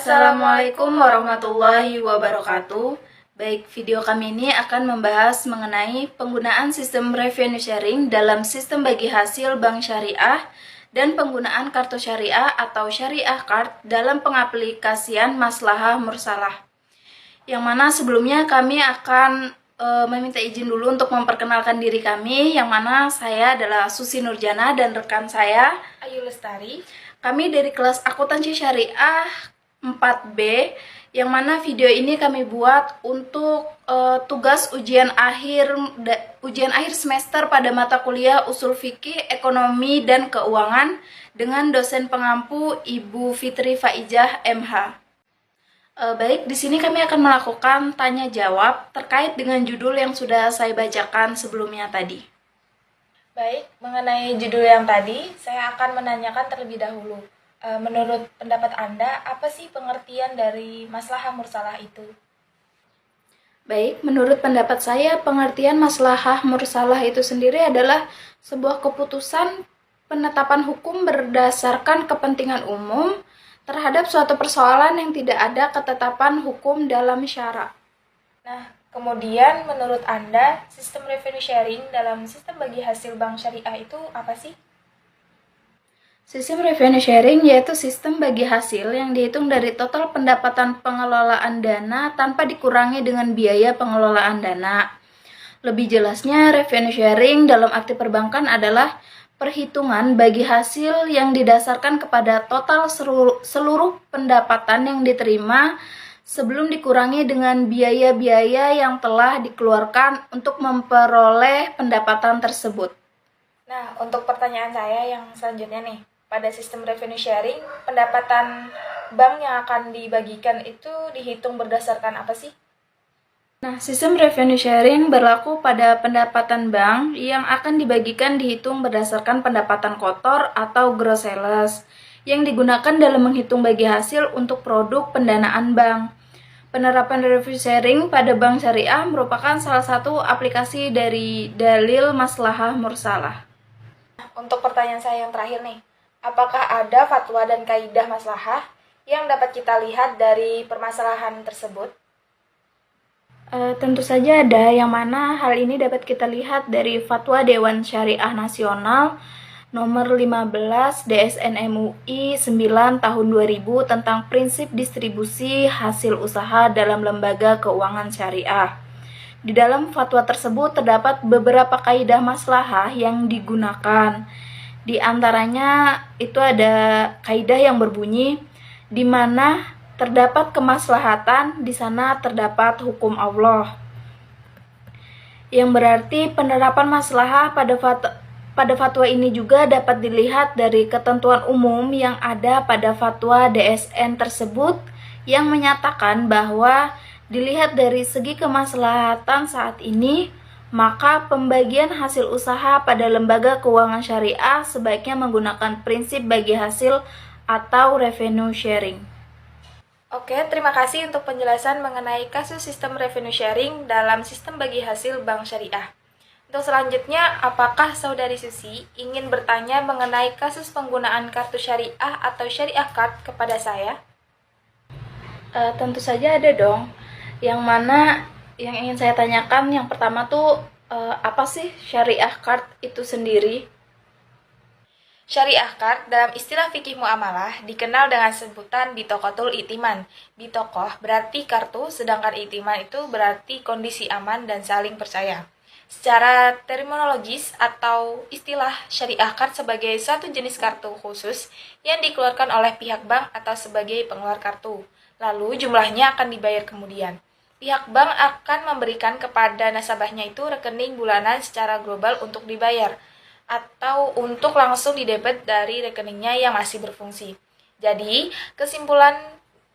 Assalamualaikum warahmatullahi wabarakatuh. Baik, video kami ini akan membahas mengenai penggunaan sistem revenue sharing dalam sistem bagi hasil bank syariah dan penggunaan kartu syariah atau syariah card dalam pengaplikasian maslahah mursalah. Yang mana sebelumnya kami akan meminta izin dulu untuk memperkenalkan diri kami, yang mana saya adalah Susi Nurjana dan rekan saya Ayu Lestari. Kami dari kelas akuntansi syariah 4B, yang mana video ini kami buat untuk tugas ujian akhir semester pada mata kuliah Ushul Fikih, Ekonomi dan Keuangan dengan dosen pengampu Ibu Fitri Faijah MH. Baik, di sini kami akan melakukan tanya jawab terkait dengan judul yang sudah saya bacakan sebelumnya tadi. Baik, mengenai judul yang tadi, saya akan menanyakan terlebih dahulu. Menurut pendapat Anda, apa sih pengertian dari maslahah mursalah itu? Baik, menurut pendapat saya, pengertian maslahah mursalah itu sendiri adalah sebuah keputusan penetapan hukum berdasarkan kepentingan umum terhadap suatu persoalan yang tidak ada ketetapan hukum dalam syara. Nah, kemudian menurut Anda, sistem revenue sharing dalam sistem bagi hasil bank syariah itu apa sih? Sistem revenue sharing yaitu sistem bagi hasil yang dihitung dari total pendapatan pengelolaan dana tanpa dikurangi dengan biaya pengelolaan dana. Lebih jelasnya, revenue sharing dalam arti perbankan adalah perhitungan bagi hasil yang didasarkan kepada total seluruh pendapatan yang diterima sebelum dikurangi dengan biaya-biaya yang telah dikeluarkan untuk memperoleh pendapatan tersebut. Nah, untuk pertanyaan saya yang selanjutnya nih, pada sistem revenue sharing, pendapatan bank yang akan dibagikan itu dihitung berdasarkan apa sih? Nah, sistem revenue sharing berlaku pada pendapatan bank yang akan dibagikan dihitung berdasarkan pendapatan kotor atau gross sales yang digunakan dalam menghitung bagi hasil untuk produk pendanaan bank. Penerapan revenue sharing pada bank syariah merupakan salah satu aplikasi dari dalil maslahah mursalah. Untuk pertanyaan saya yang terakhir nih, apakah ada fatwa dan kaidah maslahah yang dapat kita lihat dari permasalahan tersebut? Tentu saja ada, yang mana hal ini dapat kita lihat dari Fatwa Dewan Syariah Nasional nomor 15 DSN MUI 9 tahun 2000 tentang prinsip distribusi hasil usaha dalam lembaga keuangan syariah. Di dalam fatwa tersebut terdapat beberapa kaidah maslahah yang digunakan. Di antaranya itu ada kaidah yang berbunyi di mana terdapat kemaslahatan, di sana terdapat hukum Allah. Yang berarti penerapan maslahah pada fatwa ini juga dapat dilihat dari ketentuan umum yang ada pada fatwa DSN tersebut yang menyatakan bahwa dilihat dari segi kemaslahatan saat ini, maka pembagian hasil usaha pada lembaga keuangan syariah sebaiknya menggunakan prinsip bagi hasil atau revenue sharing. Oke, terima kasih untuk penjelasan mengenai kasus sistem revenue sharing dalam sistem bagi hasil bank syariah. Untuk selanjutnya, apakah Saudari Susi ingin bertanya mengenai kasus penggunaan kartu syariah atau syariah card kepada saya? Tentu saja ada dong. Yang mana yang ingin saya tanyakan yang pertama tuh apa sih syariah card itu sendiri? Syariah card dalam istilah fikih muamalah dikenal dengan sebutan bitokotul itiman. Bitokoh berarti kartu, sedangkan itiman itu berarti kondisi aman dan saling percaya. Secara terminologis atau istilah syariah card sebagai suatu jenis kartu khusus yang dikeluarkan oleh pihak bank atau sebagai pengeluar kartu. Lalu jumlahnya akan dibayar kemudian. Pihak bank akan memberikan kepada nasabahnya itu rekening bulanan secara global untuk dibayar, atau untuk langsung didebet dari rekeningnya yang masih berfungsi. Jadi, kesimpulan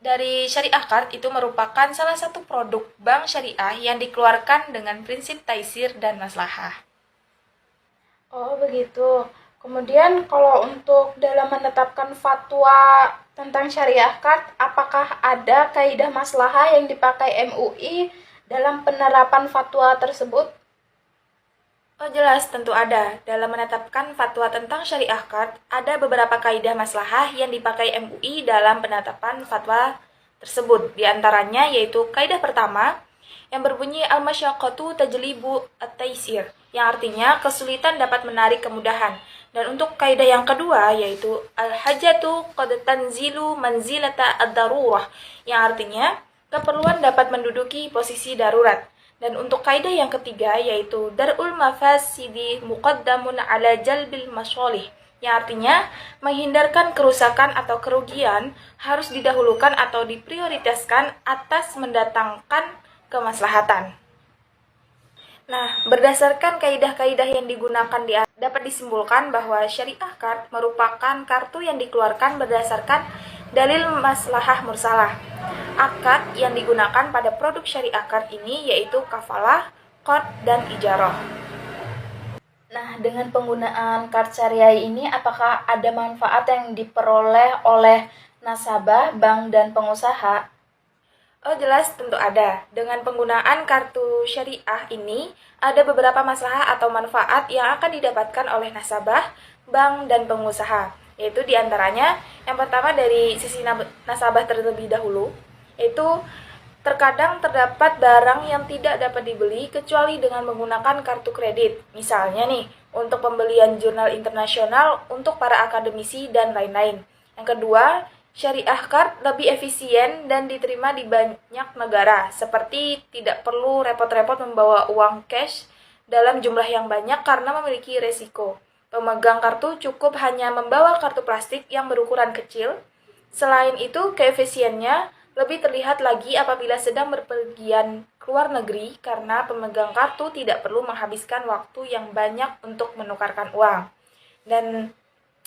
dari syariah card itu merupakan salah satu produk bank syariah yang dikeluarkan dengan prinsip taisir dan maslahah. Oh, begitu. Kemudian kalau untuk dalam menetapkan fatwa tentang syariah card, apakah ada kaidah maslahah yang dipakai MUI dalam penerapan fatwa tersebut? Oh jelas, tentu ada. Dalam menetapkan fatwa tentang syariah card, ada beberapa kaidah maslahah yang dipakai MUI dalam penetapan fatwa tersebut. Di antaranya yaitu kaidah pertama yang berbunyi al-masyaqqatu tajlibu at-taisir, yang artinya kesulitan dapat menarik kemudahan. Dan untuk kaidah yang kedua yaitu al-hajatu qad tanzilu manzilata ad-darurah, yang artinya keperluan dapat menduduki posisi darurat. Dan untuk kaidah yang ketiga yaitu darul mafasidi muqaddamun ala jalbil masolih, yang artinya menghindarkan kerusakan atau kerugian harus didahulukan atau diprioritaskan atas mendatangkan kemaslahatan. Nah, berdasarkan kaidah-kaidah yang digunakan dapat disimpulkan bahwa syariah card merupakan kartu yang dikeluarkan berdasarkan dalil maslahah mursalah. Akad yang digunakan pada produk syariah card ini yaitu kafalah, qard, dan ijarah. Nah, dengan penggunaan kart syariah ini, apakah ada manfaat yang diperoleh oleh nasabah, bank, dan pengusaha? Oh jelas, tentu ada. Dengan penggunaan kartu syariah ini, ada beberapa masalah atau manfaat yang akan didapatkan oleh nasabah, bank, dan pengusaha. Yaitu diantaranya, yang pertama dari sisi nasabah terlebih dahulu, yaitu terkadang terdapat barang yang tidak dapat dibeli kecuali dengan menggunakan kartu kredit. Misalnya nih, untuk pembelian jurnal internasional untuk para akademisi dan lain-lain. Yang kedua, syariah card lebih efisien dan diterima di banyak negara, seperti tidak perlu repot-repot membawa uang cash dalam jumlah yang banyak karena memiliki resiko. Pemegang kartu cukup hanya membawa kartu plastik yang berukuran kecil. Selain itu, keefisiennya lebih terlihat lagi apabila sedang berpergian ke luar negeri karena pemegang kartu tidak perlu menghabiskan waktu yang banyak untuk menukarkan uang. Dan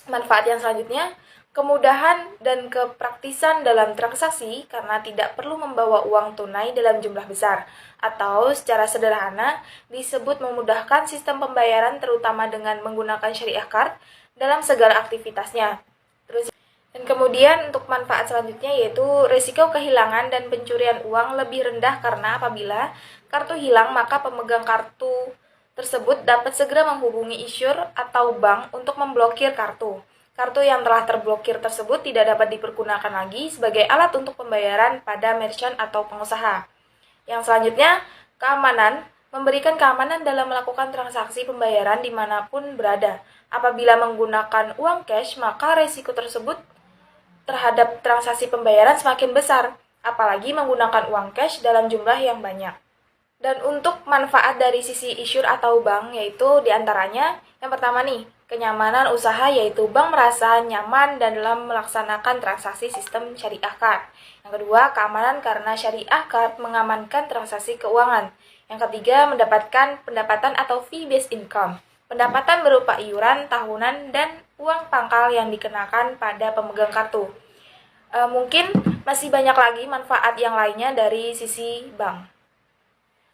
manfaat yang selanjutnya, kemudahan dan kepraktisan dalam transaksi karena tidak perlu membawa uang tunai dalam jumlah besar, atau secara sederhana disebut memudahkan sistem pembayaran terutama dengan menggunakan syariah card dalam segala aktivitasnya. Dan kemudian untuk manfaat selanjutnya yaitu risiko kehilangan dan pencurian uang lebih rendah karena apabila kartu hilang maka pemegang kartu tersebut dapat segera menghubungi issuer atau bank untuk memblokir kartu. Kartu yang telah terblokir tersebut tidak dapat dipergunakan lagi sebagai alat untuk pembayaran pada merchant atau pengusaha. Yang selanjutnya, keamanan. Memberikan keamanan dalam melakukan transaksi pembayaran dimanapun berada. Apabila menggunakan uang cash, maka resiko tersebut terhadap transaksi pembayaran semakin besar, apalagi menggunakan uang cash dalam jumlah yang banyak. Dan untuk manfaat dari sisi issuer atau bank, yaitu diantaranya, yang pertama nih, kenyamanan usaha, yaitu bank merasa nyaman dan dalam melaksanakan transaksi sistem syariah card. Yang kedua, keamanan karena syariah card mengamankan transaksi keuangan. Yang ketiga, mendapatkan pendapatan atau fee-based income. Pendapatan berupa iuran tahunan dan uang pangkal yang dikenakan pada pemegang kartu. Mungkin masih banyak lagi manfaat yang lainnya dari sisi bank.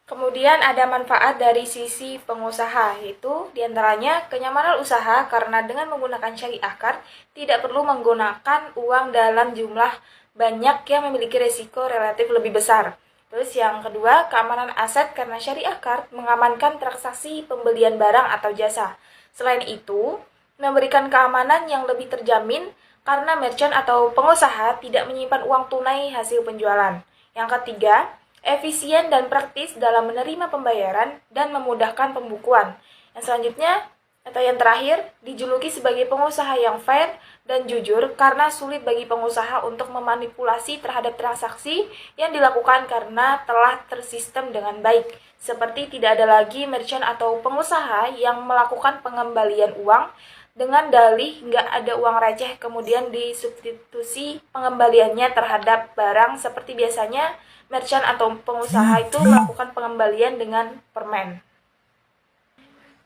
Kemudian ada manfaat dari sisi pengusaha, yaitu diantaranya kenyamanan usaha karena dengan menggunakan syariah card tidak perlu menggunakan uang dalam jumlah banyak yang memiliki risiko relatif lebih besar. Terus yang kedua, keamanan aset karena syariah card mengamankan transaksi pembelian barang atau jasa. Selain itu, memberikan keamanan yang lebih terjamin karena merchant atau pengusaha tidak menyimpan uang tunai hasil penjualan. Yang ketiga, efisien dan praktis dalam menerima pembayaran dan memudahkan pembukuan. Yang selanjutnya, atau yang terakhir, dijuluki sebagai pengusaha yang fair dan jujur karena sulit bagi pengusaha untuk memanipulasi terhadap transaksi yang dilakukan karena telah tersistem dengan baik. Seperti tidak ada lagi merchant atau pengusaha yang melakukan pengembalian uang dengan dalih nggak ada uang receh kemudian disubstitusi pengembaliannya terhadap barang seperti biasanya merchant atau pengusaha itu melakukan pengembalian dengan permen.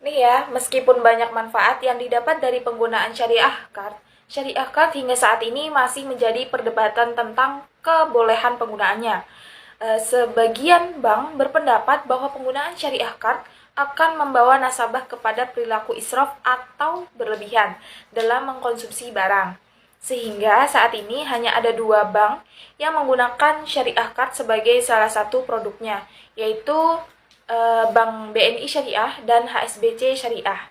Nih ya, meskipun banyak manfaat yang didapat dari penggunaan syariah card hingga saat ini masih menjadi perdebatan tentang kebolehan penggunaannya. Sebagian bank berpendapat bahwa penggunaan syariah card akan membawa nasabah kepada perilaku israf atau berlebihan dalam mengkonsumsi barang. Sehingga saat ini hanya ada 2 bank yang menggunakan syariah card sebagai salah satu produknya, yaitu Bank BNI Syariah dan HSBC Syariah.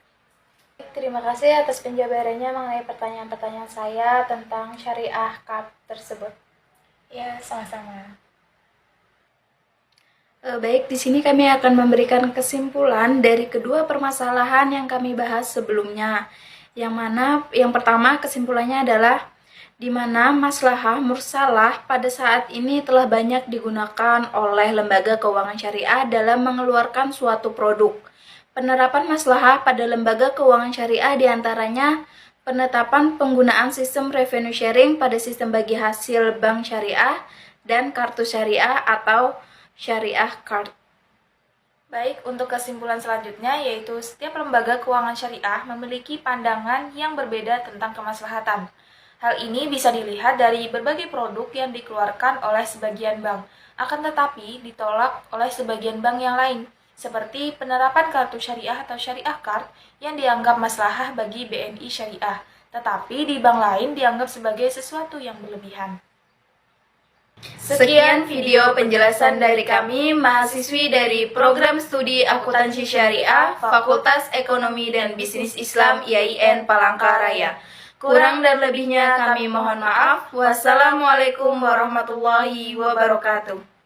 Terima kasih atas penjabarannya mengenai pertanyaan-pertanyaan saya tentang syariah card tersebut. Ya, sama-sama. Baik, di sini kami akan memberikan kesimpulan dari kedua permasalahan yang kami bahas sebelumnya. Yang mana yang pertama kesimpulannya adalah di mana maslahah mursalah pada saat ini telah banyak digunakan oleh lembaga keuangan syariah dalam mengeluarkan suatu produk. Penerapan maslahah pada lembaga keuangan syariah diantaranya penetapan penggunaan sistem revenue sharing pada sistem bagi hasil bank syariah dan kartu syariah atau syariah card. Baik, untuk kesimpulan selanjutnya yaitu setiap lembaga keuangan syariah memiliki pandangan yang berbeda tentang kemaslahatan. Hal ini bisa dilihat dari berbagai produk yang dikeluarkan oleh sebagian bank, akan tetapi ditolak oleh sebagian bank yang lain, seperti penerapan kartu syariah atau syariah card yang dianggap maslahah bagi BNI syariah, tetapi di bank lain dianggap sebagai sesuatu yang berlebihan. Sekian video penjelasan dari kami, mahasiswi dari Program Studi Akuntansi Syariah, Fakultas Ekonomi dan Bisnis Islam IAIN Palangkaraya. Kurang dan lebihnya kami mohon maaf. Wassalamualaikum warahmatullahi wabarakatuh.